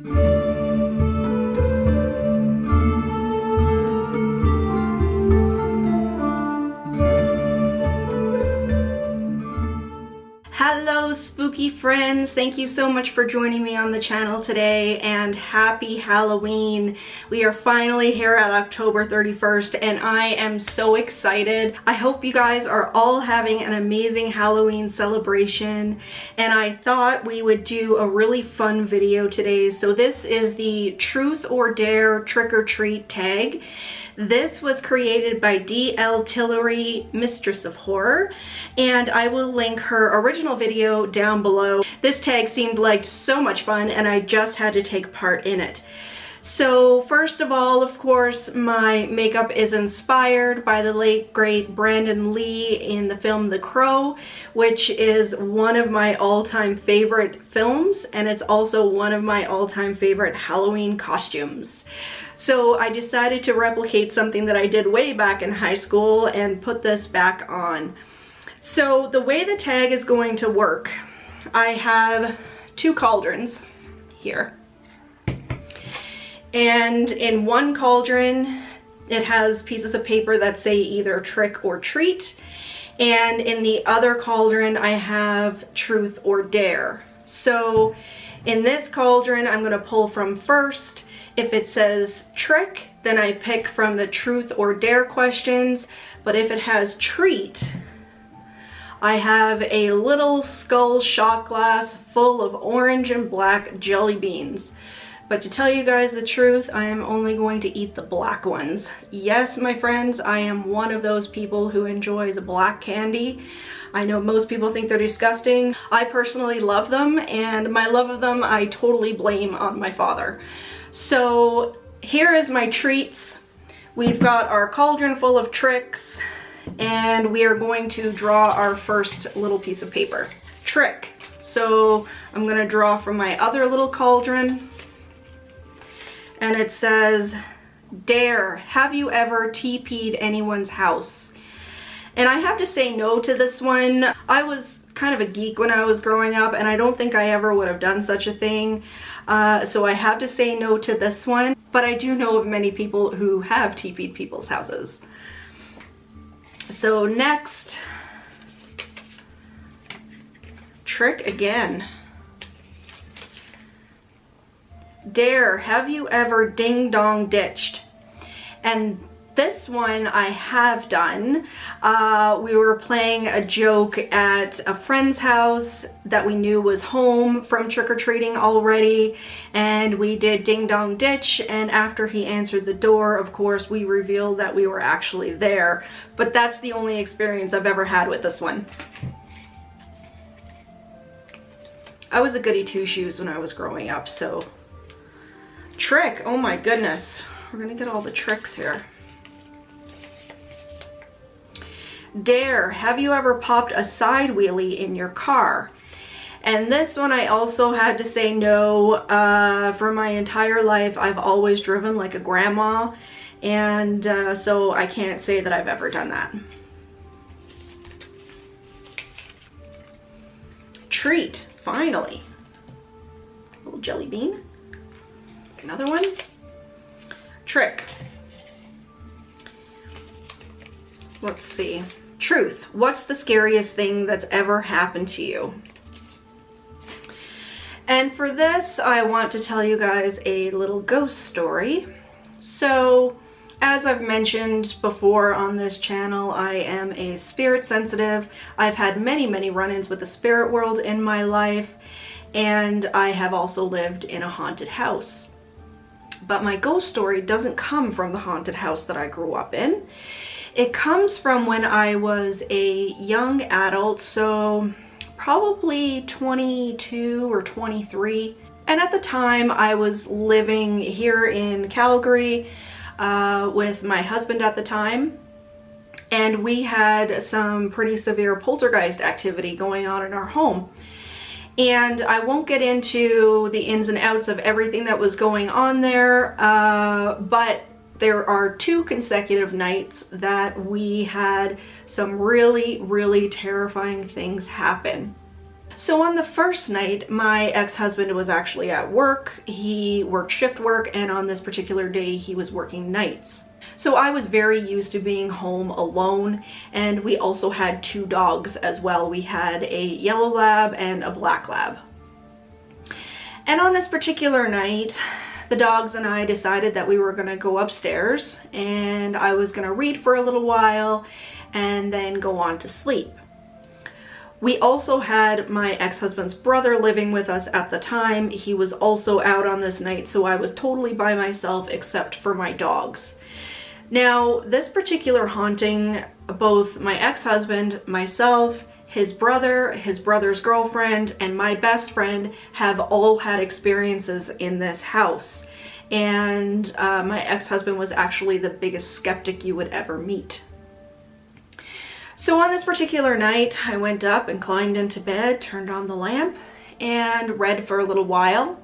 Hello spooky friends, thank you so much for joining me on the channel today, and happy Halloween. We are finally here at October 31st and I am so excited. I hope you guys are all having an amazing Halloween celebration, and I thought we would do a really fun video today. So this is the Truth or Dare Trick or Treat tag. This was created by Tillery, Mistress of Horror, and I will link her original video down below. This tag seemed like so much fun and I just had to take part in it. So first of all, of course, my makeup is inspired by the late great Brandon Lee in the film The Crow, which is one of my all-time favorite films, and it's also one of my all-time favorite Halloween costumes. So I decided to replicate something that I did way back in high school and put this back on. So the way the tag is going to work, I have two cauldrons here. And in one cauldron, it has pieces of paper that say either trick or treat. And in the other cauldron, I have truth or dare. So in this cauldron, I'm gonna pull from first. If it says trick, then I pick from the truth or dare questions. But if it has treat, I have a little skull shot glass full of orange and black jelly beans. But to tell you guys the truth, I am only going to eat the black ones. Yes, my friends, I am one of those people who enjoys black candy. I know most people think they're disgusting. I personally love them, and my love of them I totally blame on my father. So here is my treats. We've got our cauldron full of tricks, and we are going to draw our first little piece of paper. Trick. So I'm gonna draw from my other little cauldron. And it says, dare, have you ever TP'd anyone's house? And I have to say no to this one. I was kind of a geek when I was growing up, and I don't think I ever would have done such a thing. So I have to say no to this one. But I do know of many people who have TP'd people's houses. So next, trick again. Dare, have you ever ding dong ditched? And this one I have done. We were playing a joke at a friend's house that we knew was home from trick-or-treating already, and we did ding dong ditch, and after he answered the door, of course, we revealed that we were actually there. But that's the only experience I've ever had with this one. I was a goody two-shoes when I was growing up, so trick, oh my goodness. We're gonna get all the tricks here. Dare, have you ever popped a side wheelie in your car? And this one I also had to say no. For my entire life, I've always driven like a grandma, and so I can't say that I've ever done that. Treat, finally. A little jelly bean. Another one. Trick. Let's see. Truth. What's the scariest thing that's ever happened to you? And for this, I want to tell you guys a little ghost story. So, as I've mentioned before on this channel, I am a spirit sensitive. I've had many run-ins with the spirit world in my life, and I have also lived in a haunted house. But my ghost story doesn't come from the haunted house that I grew up in. It comes from when I was a young adult, so probably 22 or 23. And at the time I was living here in Calgary with my husband at the time. And we had some pretty severe poltergeist activity going on in our home. And I won't get into the ins and outs of everything that was going on there, but there are 2 consecutive nights that we had some really terrifying things happen. So on the first night, my ex-husband was actually at work. He worked shift work, and on this particular day, he was working nights. So I was very used to being home alone, and we also had 2 dogs as well. We had a yellow lab and a black lab. And on this particular night, the dogs and I decided that we were gonna go upstairs, and I was gonna read for a little while and then go on to sleep. We also had my ex-husband's brother living with us at the time. He was also out on this night, so I was totally by myself except for my dogs. Now, this particular haunting, both my ex-husband, myself, his brother, his brother's girlfriend, and my best friend have all had experiences in this house. And my ex-husband was actually the biggest skeptic you would ever meet. So on this particular night, I went up and climbed into bed, turned on the lamp, and read for a little while.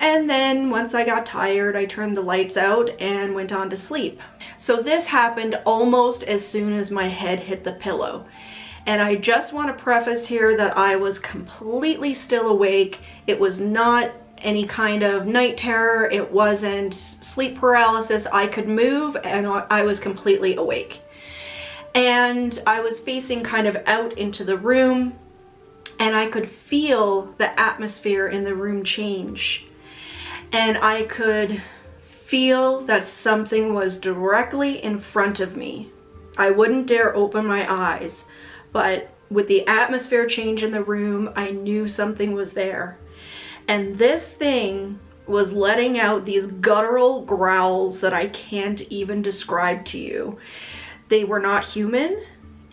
And then once I got tired, I turned the lights out and went on to sleep. So this happened almost as soon as my head hit the pillow. And I just want to preface here that I was completely still awake. It was not any kind of night terror. It wasn't sleep paralysis. I could move and I was completely awake. And I was facing kind of out into the room, and I could feel the atmosphere in the room change. And I could feel that something was directly in front of me. I wouldn't dare open my eyes, but with the atmosphere change in the room, I knew something was there. And this thing was letting out these guttural growls that I can't even describe to you. They were not human,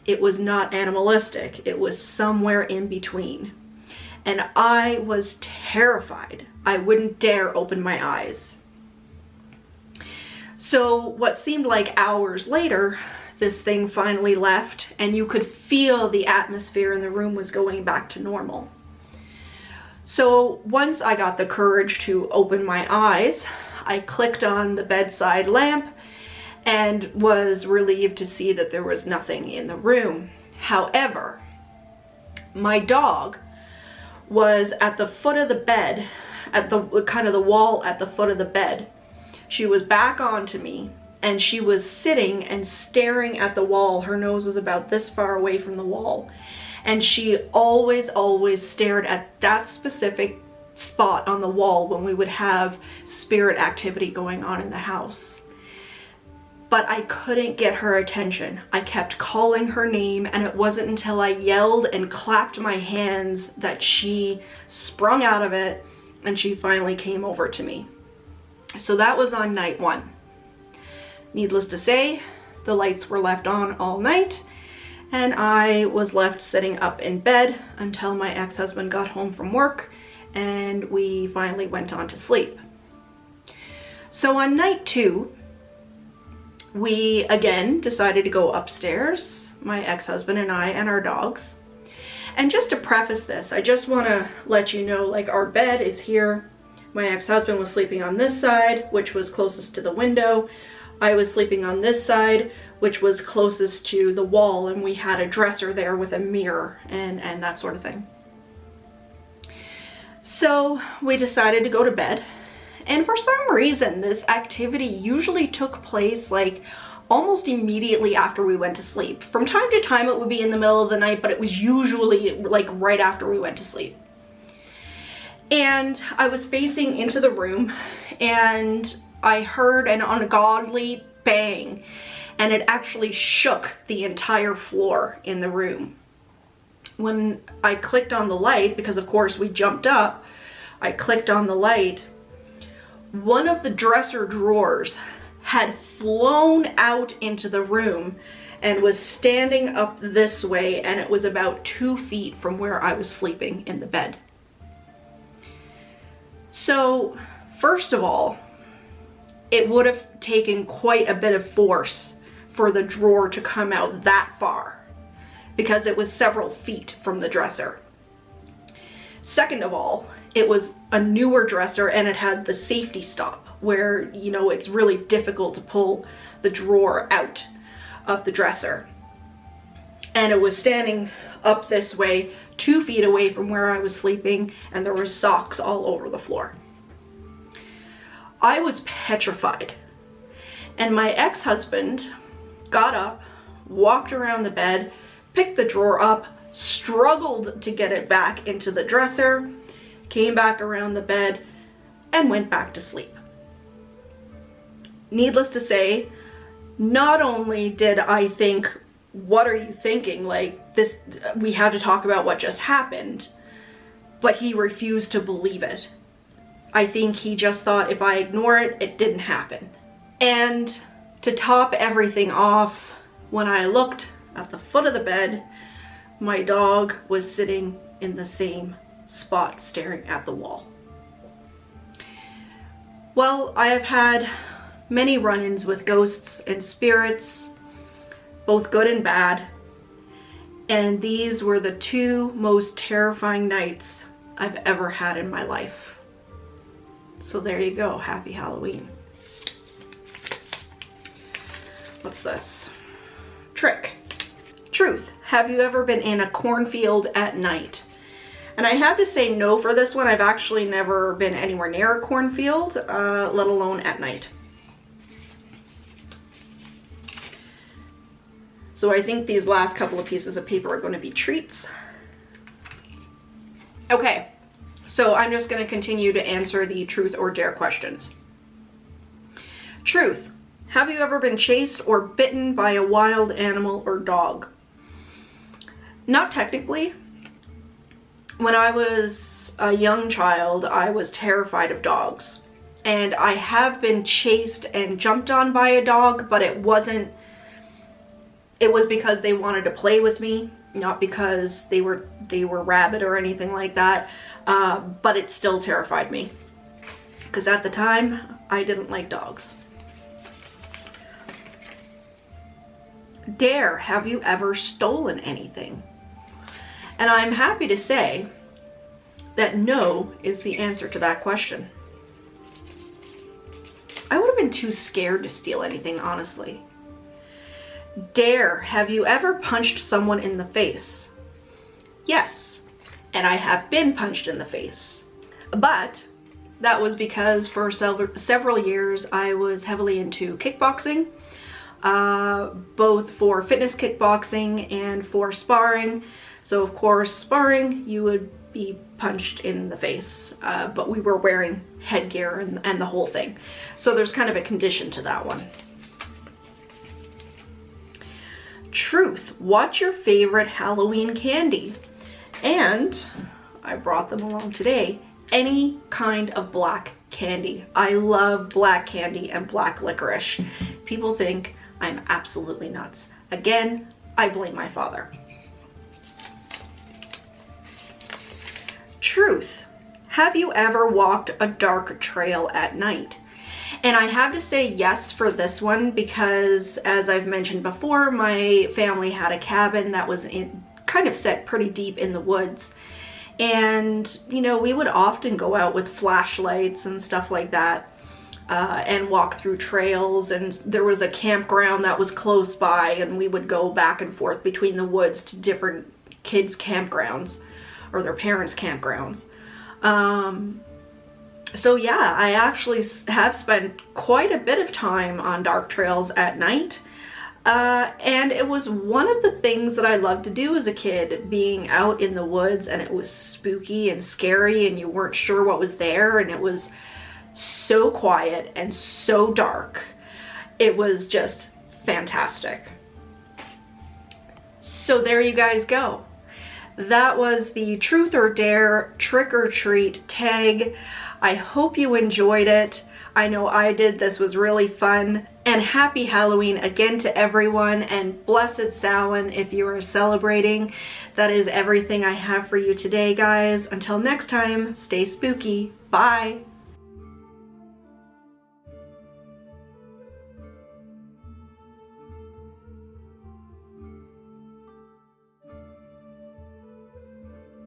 it was not animalistic, it was somewhere in between. And I was terrified. I wouldn't dare open my eyes. So what seemed like hours later, this thing finally left, and you could feel the atmosphere in the room was going back to normal. So once I got the courage to open my eyes, I clicked on the bedside lamp and was relieved to see that there was nothing in the room. However, my dog was at the foot of the bed, at the kind of the wall at the foot of the bed. She was back onto me, and she was sitting and staring at the wall. Her nose was about this far away from the wall. And she always stared at that specific spot on the wall when we would have spirit activity going on in the house. But I couldn't get her attention. I kept calling her name, and it wasn't until I yelled and clapped my hands that she sprung out of it and she finally came over to me. So that was on night 1. Needless to say, the lights were left on all night, and I was left sitting up in bed until my ex-husband got home from work and we finally went on to sleep. So on night 2, we again decided to go upstairs, my ex-husband and I and our dogs. And just to preface this, I just want to let you know, like, our bed is here. My ex-husband was sleeping on this side, which was closest to the window. I was sleeping on this side, which was closest to the wall, and we had a dresser there with a mirror and that sort of thing. So we decided to go to bed. And for some reason, this activity usually took place like almost immediately after we went to sleep. From time to time, it would be in the middle of the night, but it was usually like right after we went to sleep. And I was facing into the room, and I heard an ungodly bang, and it actually shook the entire floor in the room. When I clicked on the light, because of course we jumped up, I clicked on the light. One of the dresser drawers had flown out into the room and was standing up this way, and it was about 2 feet from where I was sleeping in the bed. So, first of all, it would have taken quite a bit of force for the drawer to come out that far, because it was several feet from the dresser. Second of all, it was a newer dresser, and it had the safety stop where, you know, it's really difficult to pull the drawer out of the dresser. and it was standing up this way, 2 feet away from where I was sleeping, and there were socks all over the floor. I was petrified. And my ex-husband got up, walked around the bed, picked the drawer up, struggled to get it back into the dresser, came back around the bed, and went back to sleep. Needless to say, not only did I think, what are you thinking? Like, this, we have to talk about what just happened, but he refused to believe it. I think he just thought if I ignore it, it didn't happen. And to top everything off, when I looked at the foot of the bed, my dog was sitting in the same spot, staring at the wall. Well, I have had many run-ins with ghosts and spirits, both good and bad, and these were the 2 most terrifying nights I've ever had in my life. So there you go, happy Halloween. What's this? Trick. Truth. Have you ever been in a cornfield at night? And I have to say no for this one. I've actually never been anywhere near a cornfield, let alone at night. So I think these last couple of pieces of paper are going to be treats. Okay, so I'm just going to continue to answer the truth or dare questions. Truth. Have you ever been chased or bitten by a wild animal or dog? Not technically. When I was a young child, I was terrified of dogs. And I have been chased and jumped on by a dog, but it was because they wanted to play with me, not because they were rabid or anything like that. But it still terrified me. Because at the time, I didn't like dogs. Dare, have you ever stolen anything? And I'm happy to say that no is the answer to that question. I would have been too scared to steal anything, honestly. Dare, have you ever punched someone in the face? Yes, and I have been punched in the face. But that was because for several years I was heavily into kickboxing. Both for fitness kickboxing and for sparring. So of course, sparring, you would be punched in the face, but we were wearing headgear and the whole thing. So there's kind of a condition to that one. Truth, what's your favorite Halloween candy? And I brought them along today, any kind of black candy. I love black candy and black licorice. People think I'm absolutely nuts. Again, I blame my father. Truth. Have you ever walked a dark trail at night? And I have to say yes for this one because, as I've mentioned before, my family had a cabin that was kind of set pretty deep in the woods. And, you know, we would often go out with flashlights and stuff like that. And walk through trails, and there was a campground that was close by, and we would go back and forth between the woods to different kids' campgrounds or their parents' campgrounds. So yeah, I actually have spent quite a bit of time on dark trails at night, and it was one of the things that I loved to do as a kid, being out in the woods, and it was spooky and scary and you weren't sure what was there, and it was so quiet and so dark. It was just fantastic. So there you guys go. That was the truth or dare trick or treat tag. I hope you enjoyed it. I know I did. This was really fun. And happy Halloween again to everyone, and blessed Samhain if you are celebrating. That is everything I have for you today, guys. Until next time, stay spooky. Bye.